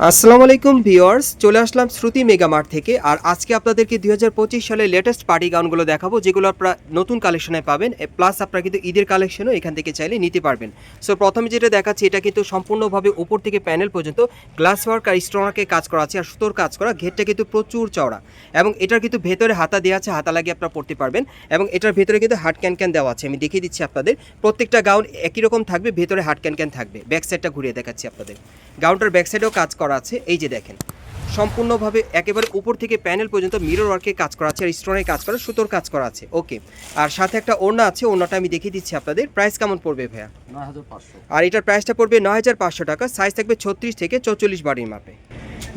আসসালামু আলাইকুম ভিউয়ার্স, চলে আসলাম শ্রুতি মেগামার্ট থেকে। আর আজকে আপনাদেরকে 2025 সালের লেটেস্ট পার্টি গাউনগুলো দেখাবো, যেগুলো আপনারা নতুন কালেকশনে পাবেন। প্লাস আপনারা কিন্তু ঈদের কালেকশনও এখান থেকে চাইলে নিতে পারবেন। সো প্রথমে যেটা দেখাচ্ছি, এটা কিন্তু সম্পূর্ণভাবে উপর থেকে প্যানেল পর্যন্ত গ্লাস ওয়ার্ক আর স্টোনওয়ার্কে কাজ করা আছে, আর সুতোর কাজ করা। ঘেরটা কিন্তু প্রচুর চওড়া, এবং এটার কিন্তু ভেতরে হাতা দেওয়া আছে, হাতা লাগিয়ে আপনারা পড়তে পারবেন। এবং এটার ভেতরে কিন্তু হাট ক্যান দেওয়া আছে, আমি দেখিয়ে দিচ্ছি আপনাদের। প্রত্যেকটা গাউন একই রকম থাকবে, ভেতরে হাট ক্যান থাকবে। ব্যাক সাইডটা ঘুরিয়ে দেখাচ্ছি আপনাদের। গাউনটার ব্যাক সাইডেও কাজ করা আছে, এই যে দেখেন সম্পূর্ণভাবে একেবারে উপর থেকে প্যানেল পর্যন্ত মিরর ওয়ার্কে কাজ করা আছে, আর স্টোনের কাজ করা, সুতোর কাজ করা আছে। ওকে, আর সাথে একটা ওড়না আছে, ওড়নাটা আমি দেখিয়ে দিচ্ছি আপনাদের। প্রাইস কেমন পড়বে ভাইয়া? ৯৫০০। আর এটার প্রাইসটা পড়বে ৯৫০০ টাকা। সাইজ থাকবে ৩৬ থেকে ৪৪ বাড়ির মাপে।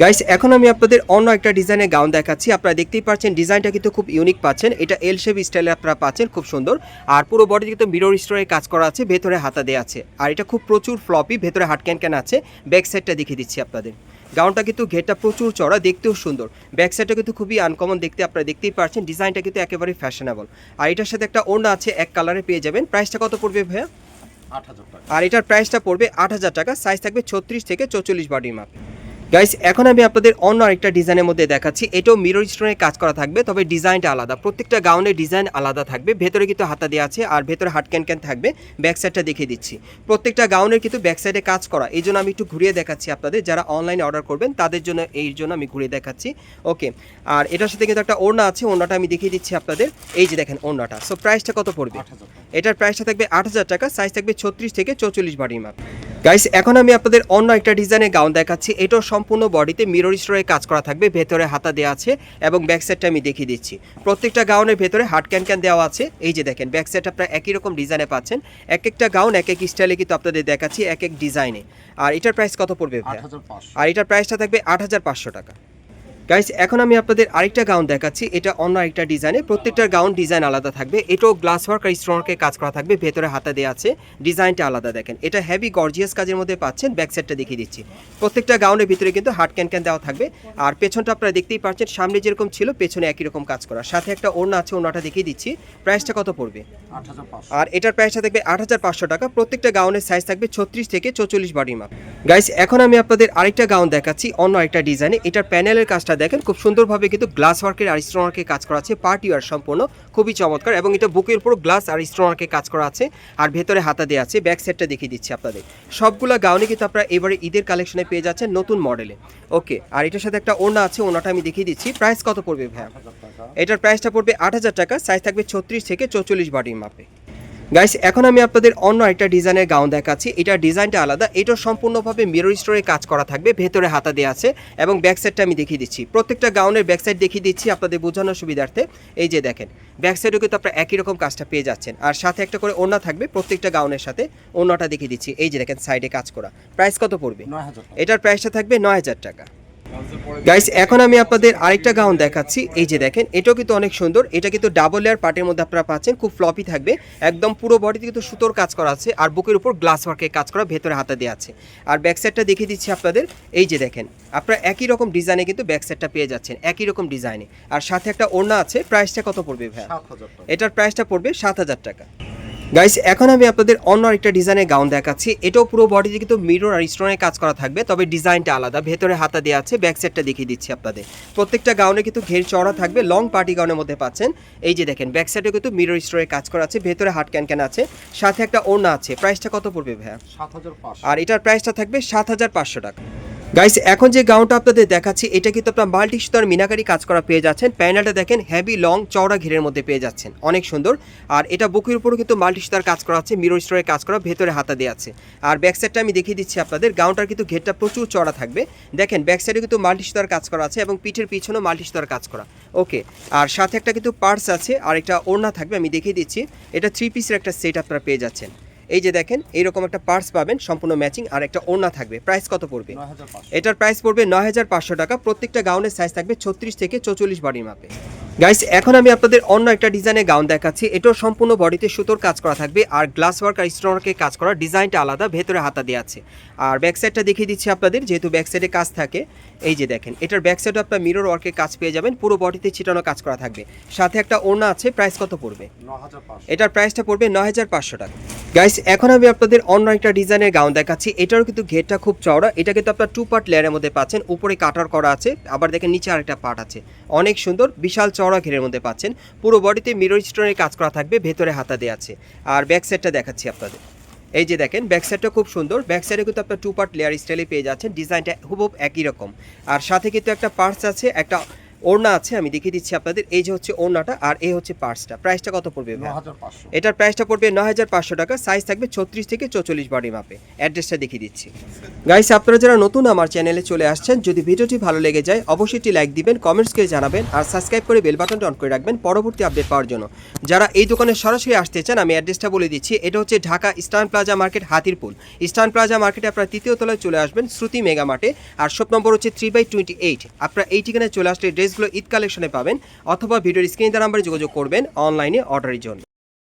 গাইস, এখন আমি আপনাদের অন্য একটা ডিজাইনের গাউন দেখাচ্ছি। আপনারা দেখতেই পাচ্ছেন ডিজাইনটা কিন্তু খুব ইউনিক পাচ্ছেন। এটা এল শেপ স্টাইলে আপনারা পাচ্ছেন, খুব সুন্দর। আর পুরো বডিতে কিন্তু মিরর স্টোনের কাজ করা আছে, ভেতরে হাতা দেওয়া আছে। আর এটা খুব প্রচুর ফ্লপি, ভেতরে হাট ক্যান আছে। ব্যাক সাইডটা দেখিয়ে দিচ্ছি আপনাদের। গাউনটা কিন্তু ঘেরটা প্রচুর চড়া, দেখতেও সুন্দর। ব্যাক সাইডটা কিন্তু খুবই আনকমন দেখতে, আপনারা দেখতেই পাচ্ছেন। ডিজাইনটা কিন্তু একেবারে ফ্যাশনেবল। আর এটার সাথে একটা ওড়না আছে, এক কালারে পেয়ে যাবেন। প্রাইসটা কত পড়বে ভাইয়া? ৮০০০ টাকা। আর এটার প্রাইসটা পড়বে ৮০০০ টাকা। সাইজ থাকবে ৩৬ থেকে ৪৪ বডির মাপে। গাইস, এখন আমি আপনাদের অন্য আরেকটা ডিজাইনের মধ্যে দেখাচ্ছি। এটাও মিরর স্টোনের কাজ করা থাকবে, তবে ডিজাইনটা আলাদা। প্রত্যেকটা গাউনের ডিজাইন আলাদা থাকবে। ভেতরে কিন্তু হাতা দেওয়া আছে, আর ভেতরে হাট ক্যান থাকবে। ব্যাক সাইডটা দেখিয়ে দিচ্ছি। প্রত্যেকটা গাউনের কিন্তু ব্যাক সাইডে কাজ করা, এই জন্য আমি একটু ঘুরিয়ে দেখাচ্ছি আপনাদের। যারা অনলাইনে অর্ডার করবেন তাদের জন্য, এই জন্য আমি ঘুরিয়ে দেখাচ্ছি। ওকে, আর এটার সাথে কিন্তু একটা ওড়না আছে, ওড়নাটা আমি দেখিয়ে দিচ্ছি আপনাদের। এই যে দেখেন ওড়নাটা। সো প্রাইসটা কত পড়বে? ৮০০০ টাকা। এটার প্রাইসটা থাকবে ৮০০০ টাকা। সাইজ থাকবে ৩৬ থেকে ৪৪ বডির মাপ। গাইস, এখন আমি আপনাদের অন্য একটা ডিজাইনের গাউন দেখাচ্ছি। এটাও সম্পূর্ণ বডিতে মিরর স্টোরে কাজ করা থাকবে, ভেতরে হাতা দেওয়া আছে, এবং ব্যাক সাইডটা আমি দেখিয়ে দিচ্ছি। প্রত্যেকটা গাউনের ভেতরে হাট ক্যান দেওয়া আছে। এই যে দেখেন ব্যাক সাইড আপনারা একই রকম ডিজাইনে পাচ্ছেন। এক একটা গাউন এক এক স্টাইলে কিন্তু আপনাদের দেখাচ্ছি, এক এক ডিজাইনে। আর এটার প্রাইস কত পড়বে ভাই? ৮৫০০। আর এটার প্রাইসটা থাকবে ৮৫০০ টাকা। গাইস, এখন আমি আপনাদের আরেকটা গাউন দেখাচ্ছি। এটা অন্য আরেকটা ডিজাইনে, প্রত্যেকটা গাউন ডিজাইন আলাদা থাকবে। এটাও গ্লাস ওয়ার্ক আর স্টোনওয়ার্কে কাজ করা থাকবে, ভেতরে হাতা দেওয়া আছে। ডিজাইনটা আলাদা দেখেন, এটা হেভি গর্জিয়াস কাজের মধ্যে পাচ্ছেন। ব্যাক সাইডটা দেখিয়ে দিচ্ছি। প্রত্যেকটা গাউনের ভিতরে কিন্তু হাট ক্যান দেওয়া থাকবে। আর পেছনটা আপনারা দেখতেই পাচ্ছেন, সামনে যেরকম ছিল পেছনে একই রকম কাজ করা। সাথে একটা ওড়না আছে, ওড়নাটা দেখিয়ে দিচ্ছি। প্রাইসটা কত পড়বে? ৮৫০০। আর এটার প্রাইসটা থাকবে ৮৫০০ টাকা। প্রত্যেকটা গাউনের সাইজ থাকবে ৩৬ থেকে ৪৪ বডির মাপ। গাইস, এখন আমি আপনাদের আরেকটা গাউন দেখাচ্ছি অন্য আরেকটা ডিজাইনে। এটার প্যানেলের কাজটা দেখেন, খুব সুন্দরভাবে কিন্তু গ্লাস ওয়ার্কের আর স্টোন ওয়ার্কের কাজ করা আছে। পার্টি ওয়ার সম্পূর্ণ, খুবই চমৎকার। এবং এটা বুকের উপর গ্লাস আর স্টোন ওয়ার্কের কাজ করা আছে, আর ভেতরে হাতা দেওয়া আছে। ব্যাক সাইডটা দেখিয়ে দিচ্ছি আপনাদের। সবগুলা গাউনে কিন্তু আপনারা এবারে ঈদের কালেকশনে পেয়ে যাচ্ছেন নতুন মডেলে। ওকে, আর এটার সাথে একটা ওড়না আছে, ওড়নাটা আমি দেখিয়ে দিচ্ছি। প্রাইস কত পড়বে ভাইয়া? ৮০০০ টাকা। এটার প্রাইসটা পড়বে ৮০০০ টাকা। সাইজ থাকবে ৩৬ থেকে ৪৪ বডির মাপে। গাইস, এখন আমি আপনাদের অন্য একটা ডিজাইনের গাউন দেখাচ্ছি। এটার ডিজাইনটা আলাদা। এটা সম্পূর্ণভাবে মিরর স্টোরে কাজ করা থাকবে, ভেতরে হাতা দেওয়া আছে, এবং ব্যাক সাইডটা আমি দেখিয়ে দিচ্ছি। প্রত্যেকটা গাউনের ব্যাক সাইড দেখিয়ে দিচ্ছি আপনাদের বোঝানোর সুবিধার্থে। এই যে দেখেন ব্যাক সাইডেও কিন্তু আপনারা একই রকম কাজটা পেয়ে যাচ্ছেন। আর সাথে একটা করে ওড়না থাকবে প্রত্যেকটা গাউনের সাথে। ওড়নাটা দেখিয়ে দিচ্ছি, এই যে দেখেন সাইডে কাজ করা। প্রাইস কত পড়বে? ৯০০০ টাকা। এটার প্রাইসটা থাকবে ৯০০০ টাকা। গাইস, এখন আমি আপনাদের আরেকটা গাউন দেখাচ্ছি। এই যে দেখেন, এটাও কিন্তু অনেক সুন্দর। এটা কিন্তু ডাবল লেয়ার পার্টের মধ্যে আপনারা পাচ্ছেন, খুব ফ্লপি থাকবে। একদম পুরো বডিতে কিন্তু সুতোর কাজ করা আছে, আর বুকের উপর গ্লাস ওয়ার্কের কাজ করা, ভেতরে হাতা দেওয়া আছে। আর ব্যাক সাইডটা দেখিয়ে দিচ্ছি আপনাদের। এই যে দেখেন, আপনারা একই রকম ডিজাইনে কিন্তু ব্যাক সাইডটা পেয়ে যাচ্ছেন, একই রকম ডিজাইনে। আর সাথে একটা ওড়না আছে। প্রাইসটা কত পড়বে ভাই? ৭০০০ টাকা। এটার প্রাইসটা পড়বে ৭০০০ টাকা। গাইস, এখন আমি আপনাদের অন্য আরেকটা ডিজাইনের গাউন দেখাচ্ছি। এটাও পুরো বডিতে কিন্তু মিরর আর স্টোনের কাজ করা থাকবে, তবে ডিজাইনটা আলাদা। ভেতরে হাতা দেওয়া আছে। ব্যাক সাইডটা দেখিয়ে দিচ্ছি আপনাদের। প্রত্যেকটা গাউনে কিন্তু ঘের চওড়া থাকবে, লং পার্টি গাউনের মধ্যে পাচ্ছেন। এই যে দেখেন ব্যাক সাইডে কিন্তু মিরর স্টোনের কাজ করা আছে, ভেতরে হাট ক্যান আছে। সাথে একটা ওড়না আছে। প্রাইসটা কত পড়বে ভাইয়া? ৭৫০০। আর এটার প্রাইসটা থাকবে ৭৫০০ টাকা। গাইস, এখন যে গাউনটা আপনাদের দেখাচ্ছি, এটা কিন্তু আপনার মাল্টি সুতার মিনাকারি কাজ করা পেয়ে যাচ্ছেন। প্যানেলটা দেখেন হেভি লং চওড়া ঘেরের মধ্যে পেয়ে যাচ্ছেন, অনেক সুন্দর। আর এটা বুকের উপরও কিন্তু মাল্টি সুতার কাজ করা আছে, মিরর স্টোরের কাজ করা, ভেতরে হাতা দেওয়া আছে। আর ব্যাক সাইডটা আমি দেখিয়ে দিচ্ছি আপনাদের। গাউনটার কিন্তু ঘেরটা প্রচুর চওড়া থাকবে। দেখেন ব্যাক সাইডে কিন্তু মাল্টি সুতার কাজ করা আছে, এবং পিঠের পিছনেও মাল্টি সুতার কাজ করা। ওকে, আর সাথে একটা কিন্তু পার্স আছে, আর একটা ওড়না থাকবে, আমি দেখিয়ে দিচ্ছি। এটা 3 পিসের একটা সেট আপনারা পেয়ে যাচ্ছেন। এই যে দেখেন এইরকম একটা পার্স পাবেন, সম্পূর্ণ ম্যাচিং, আর একটা ওড়না থাকবে। প্রাইস কত পড়বে? ৯৫০০। এটার প্রাইস পড়বে ৯৫০০ টাকা। প্রত্যেকটা গাউনের সাইজ থাকবে ৩৬ থেকে ৪৪ বডির মাপে। গাইস এখন আমি আপনাদের অন্য একটা ডিজাইনের গাউন দেখাচ্ছি। এটাও সম্পূর্ণ বডিতে সুতোর কাজ করা থাকবে আর গ্লাস ওয়ার্ক আর স্টোন ওয়ার্কের কাজ করা, ডিজাইনটা আলাদা, ভেতরে হাতা দেওয়া আছে। আর ব্যাক সাইডটা দেখিয়ে দিচ্ছি আপনাদের, যেহেতু ব্যাক সাইডে কাজ থাকে। এই যে দেখেন, এটার ব্যাক সাইডে আপনার মিরর ওয়ার্কের কাজ পেয়ে যাবেন, পুরো বডিতে ছিটানো কাজ করা থাকবে, সাথে একটা ওড়না আছে। প্রাইস কত পড়বে? 9500। এটার প্রাইসটা পড়বে 9500 টাকা। গাইস এখন আমি আপনাদের অন্য একটা ডিজাইনের গাউন দেখাচ্ছি। এটারও কিন্তু ঘেরটা খুব চওড়া, এটা কিন্তু আপনার 2 পার্ট লেয়ারের মধ্যে পাচ্ছেন, উপরে কাটার করা আছে, আবার দেখেন নিচে আরেকটা পার্ট আছে, অনেক সুন্দর বিশাল চওড়া ঘেরের মধ্যে পাচ্ছেন। পুরো বডিতে মিরর স্টোনের কাজ করা থাকবে, ভেতরে হাতা দেওয়া আছে। আর ব্যাক সাইডটা দেখাচ্ছি আপনাদের, এই যে দেখেন ব্যাক সাইডটা খুব সুন্দর। ব্যাক সাইডে কিন্তু আপনার 2 পার্ট লেয়ার স্টাইলে পেয়ে যাচ্ছেন, ডিজাইনটা হুবহু একই রকম। আর সাথে কিন্তু একটা পার্টস আছে, একটা ওড়না আছে, আমি দেখিয়ে দিচ্ছি আপনাদের। এই যে হচ্ছে ওড়নাটা আর এই হচ্ছে পার্টসটা। প্রাইসটা কত পড়বে ভাই? 9500। এটার প্রাইসটা পড়বে 9500 টাকা। সাইজ থাকবে 36 থেকে 44 বডি মাপে। অ্যাড্রেসটা দেখিয়ে দিচ্ছি। গাইস আপনারা যারা নতুন আমার চ্যানেলে চলে আসছেন, যদি ভিডিওটি ভালো লেগে যায় অবশ্যই একটি লাইক দিবেন, কমেন্টস করে জানাবেন আর সাবস্ক্রাইব করে বেল বাটনটা অন করে রাখবেন পরবর্তী আপডেট পাওয়ার জন্য। যারা এই দোকানে সরাসরি আসতে চান আমি অ্যাড্রেসটা বলে দিচ্ছি। এটা হচ্ছে Dhaka eastern plaza market, Hatirpul. Eastern plaza মার্কেটে আপনারা 3য় তলায় চলে আসবেন, শ্রুতি মেগা মার্টে। আর শপ নম্বর হচ্ছে 3/28। আপনারা এই ঠিকানায় চলে আসলে ড্রেসগুলো ঈদ কালেকশনে পাবেন, অথবা ভিডিওর স্ক্রিনে নাম্বারে যোগাযোগ করবেন অনলাইনে অর্ডারের জন্য।